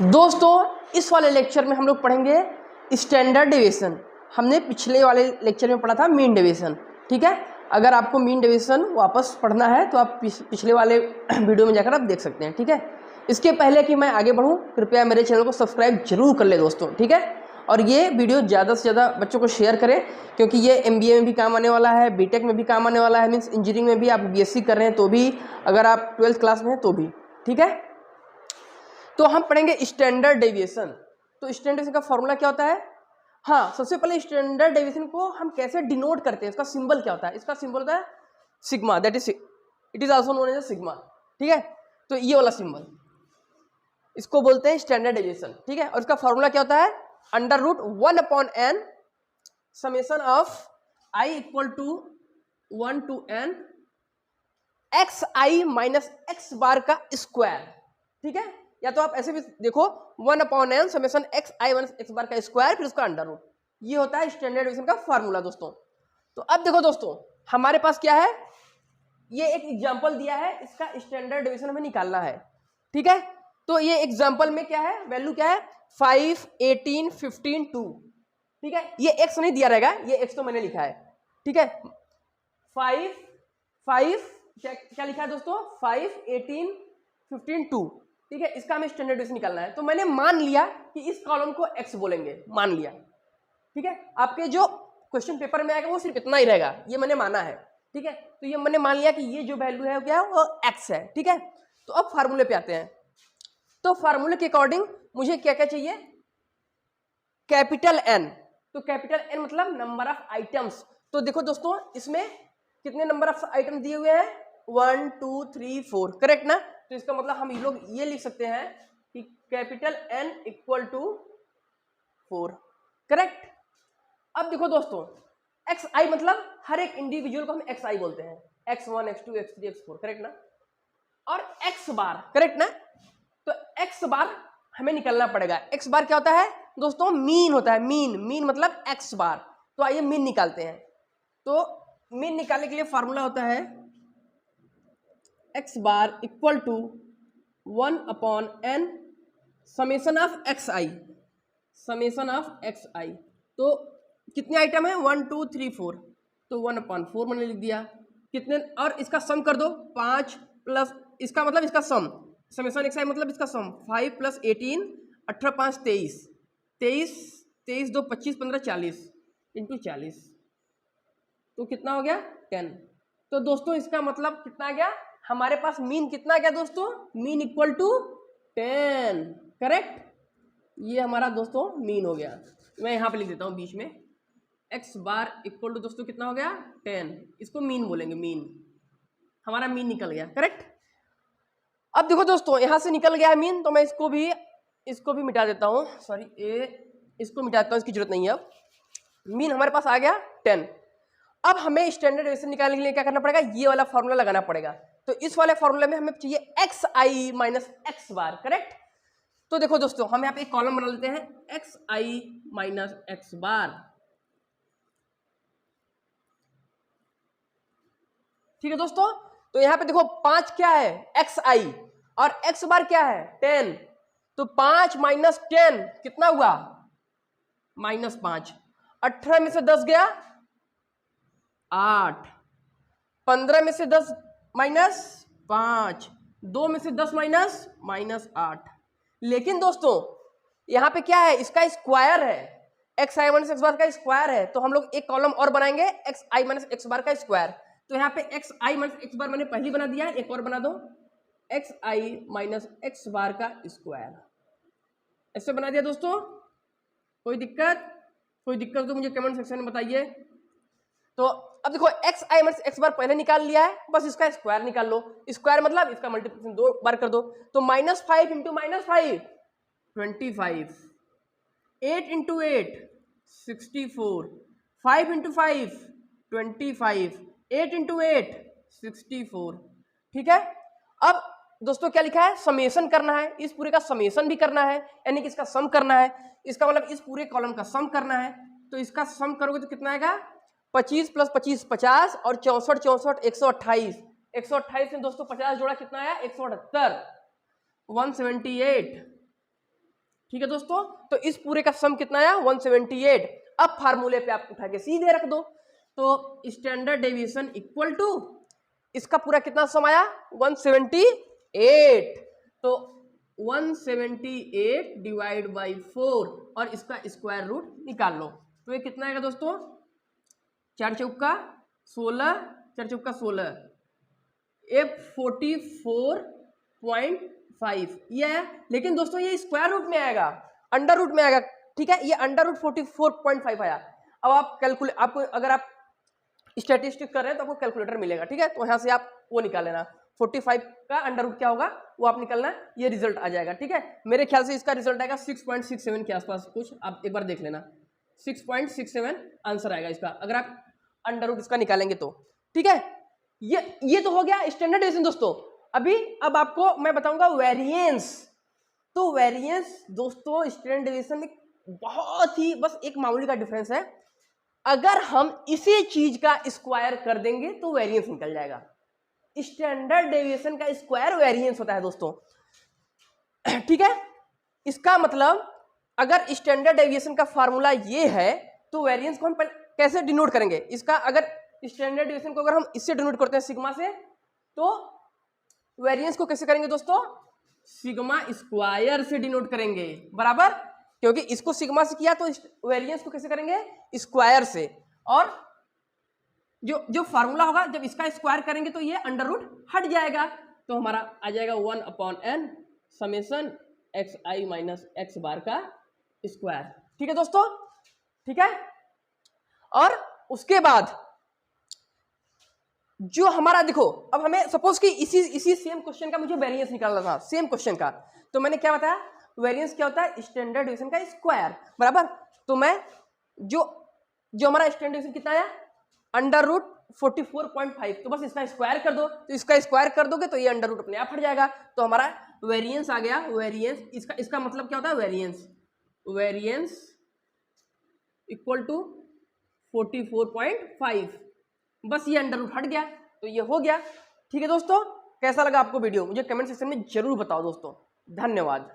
दोस्तों इस वाले लेक्चर में हम लोग पढ़ेंगे स्टैंडर्ड डेविएशन। हमने पिछले वाले लेक्चर में पढ़ा था मीन डेविएशन। ठीक है, अगर आपको मीन डेविएशन वापस पढ़ना है तो आप पिछले वाले वीडियो में जाकर आप देख सकते हैं। ठीक है, इसके पहले कि मैं आगे बढ़ूं कृपया मेरे चैनल को सब्सक्राइब जरूर कर ले दोस्तों। ठीक है, और ये वीडियो ज़्यादा से ज़्यादा बच्चों को शेयर करें क्योंकि ये MBA में भी काम आने वाला है, BTech में भी काम आने वाला है, मीन्स इंजीनियरिंग में भी, आप BSc कर रहे हैं तो भी, अगर आप 12th क्लास में हैं तो भी। ठीक है, तो हम पढ़ेंगे स्टैंडर्ड डेविएशन। तो स्टैंडर्ड डेविएशन का फॉर्मूला क्या होता है? हाँ, सबसे पहले स्टैंडर्ड डेविएशन को हम कैसे डिनोट करते हैं, इसका सिंबल क्या होता है? इसका सिंबल होता है sigma, that is it is also known as sigma. ठीक है, तो ये वाला सिंबल इसको बोलते हैं स्टैंडर्ड डेविएशन। ठीक है, और इसका फॉर्मूला क्या होता है? Under root 1/n summation of i equal to 1 to n xi minus x bar का स्क्वायर। ठीक है, या तो आप ऐसे भी देखो 1/n summation xi minus x bar का स्क्वायर फिर उसका अंडर रूट। ये होता है स्टैंडर्ड डेविएशन का फार्मूला दोस्तों। तो अब देखो दोस्तों हमारे पास क्या है, ये एक एग्जांपल दिया है, इसका स्टैंडर्ड डेविएशन हमें निकालना है। ठीक है, तो ये एग्जांपल में क्या है, वैल्यू क्या है? 5, 18, 15, 2। ठीक है, ये x नहीं दिया रहेगा, ये x तो मैंने लिखा है। ठीक है, 5 क्या लिखा है दोस्तों? 5, 18, 15, 2। ठीक है, इसका हमें स्टैंडर्ड डेविएशन निकालना है। तो मैंने मान लिया कि इस कॉलम को x बोलेंगे, मान लिया। ठीक है, आपके जो क्वेश्चन पेपर में आएगा वो सिर्फ इतना ही रहेगा, ये मैंने माना है। ठीक है, तो ये मैंने मान लिया कि ये जो वैल्यू है क्या है, वो x है। ठीक है, तो अब फार्मूले पे आते हैं। तो फार्मूले के अकॉर्डिंग मुझे क्या क्या चाहिए? Capital N। तो कैपिटल N मतलब नंबर ऑफ आइटम्स। तो देखो दोस्तों इसमें कितने नंबर ऑफ आइटम दिए हुए हैं? 1, 2, 3, 4, करेक्ट ना? तो इसका मतलब हम लोग ये लिख सकते हैं कि capital N equal to 4, correct. अब देखो दोस्तों xi मतलब हर एक इंडिविजुअल को हम xi बोलते हैं, x1, x2, x3, x4, correct ना? और x बार, करेक्ट ना? तो x बार हमें निकलना पड़ेगा। x बार क्या होता है दोस्तों? मीन होता है, मीन मतलब x बार। तो आइए मीन निकालते हैं। तो मीन निकालने के लिए फॉर्मूला होता है x bar equal to 1/n summation of xi, summation of xi। तो कितने आइटम है? 1, 2, 3, 4, तो 1/4 मैंने लिख दिया। कितने, और इसका सम कर दो, 5 प्लस इसका मतलब इसका सम, समेशन xi मतलब इसका सम 5 + 18, 18 5 23, 23 2 25 15 40 इंटू 40, तो कितना हो गया? 10। तो दोस्तों इसका मतलब कितना आ गया? हमारे पास मीन कितना आ गया दोस्तों? Mean equal to 10, correct. ये हमारा दोस्तों मीन हो गया। मैं यहाँ पे लिख देता हूँ बीच में, x बार इक्वल टू दोस्तों कितना हो गया? 10। इसको मीन बोलेंगे, मीन। हमारा मीन निकल गया, करेक्ट। अब देखो दोस्तों यहाँ से निकल गया है मीन, तो मैं इसको भी मिटा देता हूँ, सॉरी इसको मिटाता हूँ, इसकी जरूरत नहीं है। अब मीन हमारे पास आ गया 10। अब हमें स्टैंडर्ड डेविएशन निकालने के लिए क्या करना पड़ेगा? ये वाला फॉर्मूला लगाना पड़ेगा। तो इस वाले फॉर्मूले में हमें चाहिए xi माइनस x बार, करेक्ट। तो देखो दोस्तों हम यहाँ पे एक कॉलम बना लेते हैं, xi माइनस x बार। ठीक है दोस्तों, तो यहाँ पे देखो 5 क्या है? xi, और x बार क्या है? 10। तो 5 माइनस 10 कितना हुआ? -5। 18 में से 10 गया 8, 15 में से 10 माइनस 5, 2 में से 10 माइनस 8। लेकिन दोस्तों यहाँ पे क्या है? इसका स्क्वायर है, xi माइनस x बार का स्क्वायर है। तो हम लोग एक कॉलम और बनाएंगे, xi माइनस x बार का स्क्वायर। तो यहाँ पे xi माइनस x बार मैंने पहली बना दिया है, एक और बना दो, xi माइनस x बार का स्क्वायर। ऐसे बना दिया दोस्तों। कोई दिक्कत तो मुझे कमेंट सेक्शन में बताइए। तो अब देखो xi माइनस x बार पहले निकाल लिया है, बस इसका स्क्वायर निकाल लो। स्क्वायर मतलब इसका मल्टीप्लिकेशन 2 बार कर दो। तो -5 इंटू -5 25, 8 इंटू 8 64, 5 इंटू 5 25, 8 इंटू 8 64। ठीक है, अब दोस्तों क्या लिखा है? समेशन करना है, इस पूरे का समेशन भी करना है, यानी कि इसका सम करना है। इसका मतलब इस पूरे कॉलम का सम करना है। तो इसका सम करोगे तो कितना आएगा? 25 + 25 50, और 64 128। 128 में दोस्तों 50 जोड़ा कितना आया? 178, 178। ठीक है दोस्तों, तो इस पूरे का सम कितना आया 178। अब फार्मूले पे आप उठा के सीधे रख दो, तो स्टैंडर्ड डेविएशन इक्वल टू इसका पूरा कितना सम आया 178, तो 178 डिवाइड बाई 4 और इसका स्क्वायर रूट निकाल लो। तो ये कितना आएगा दोस्तों, 4 चौका 16, 4 चौका 16, ये 44.5 ये है। लेकिन दोस्तों ये स्क्वायर रूट में आएगा, अंडर रूट में आएगा, ठीक है, ये अंडर रूट 44.5 आया। अब आप कैलकुलेट, आपको अगर आप स्टैटिस्टिक्स कर रहे हैं तो आपको कैलकुलेटर मिलेगा, ठीक है, तो यहाँ से आप वो निकाल लेना, 45 का अंडर रूट क्या होगा वो आप निकालना, ये रिजल्ट आ जाएगा, ठीक है। मेरे ख्याल से इसका रिजल्ट आएगा 6.67 के आसपास कुछ, आप एक बार देख लेना, 6.67 आंसर आएगा इसका, अगर आप अंडर रूट इसका निकालेंगे तो, ठीक है। ये तो हो गया स्टैंडर्ड डेविएशन दोस्तों। अब आपको मैं बताऊंगा वेरिएंस। तो वेरिएंस दोस्तों स्टैंडर्ड डेविएशन में बहुत ही बस एक मामूली का डिफरेंस है, अगर हम इसी चीज का स्क्वायर कर देंगे तो वेरिएंस निकल जाएगा। स्टैंडर्ड डेविएशन का स्क्वायर वेरिएंस होता है दोस्तों, ठीक है। इसका मतलब अगर स्टैंडर्ड डेविएशन का फार्मूला ये है तो वेरिएंस को हम कैसे डिनोट करेंगे, इसका अगर स्टैंडर्ड डेविएशन को अगर हम इससे डिनोट करते हैं सिग्मा से, तो वेरिएंस को कैसे करेंगे दोस्तों, सिग्मा स्क्वायर से डिनोट करेंगे, बराबर, क्योंकि इसको सिग्मा से किया तो वेरिएंस को कैसे करेंगे स्क्वायर से, और जो फार्मूला होगा जब इसका स्क्वायर करेंगे तो ये अंडर रूट हट जाएगा, तो हमारा आ जाएगा 1/n summation xi minus x bar का स्क्वायर, ठीक है दोस्तों, ठीक है। और उसके बाद जो हमारा देखो, अब हमें सपोज कि इसी सेम क्वेश्चन का मुझे वेरिएंस निकालना था, सेम क्वेश्चन का, तो मैंने क्या बताया वेरिएंस क्या होता है स्टैंडर्ड डेविएशन का स्क्वायर, बराबर। तो मैं जो हमारा स्टैंडर्ड डेविएशन कितना आया अंडर रूट 44.5, तो बस इसका स्क्वायर कर दो, तो इसका स्क्वायर कर दोगे तो ये अंडर रूट अपने आप हट जाएगा, तो हमारा वेरिएंस आ गया। वेरिएंस इसका मतलब क्या होता है, वेरिएंस इक्वल टू 44.5, बस ये अंडर रूट हट गया, तो ये हो गया, ठीक है दोस्तों। कैसा लगा आपको वीडियो, मुझे कमेंट सेक्शन में जरूर बताओ दोस्तों, धन्यवाद।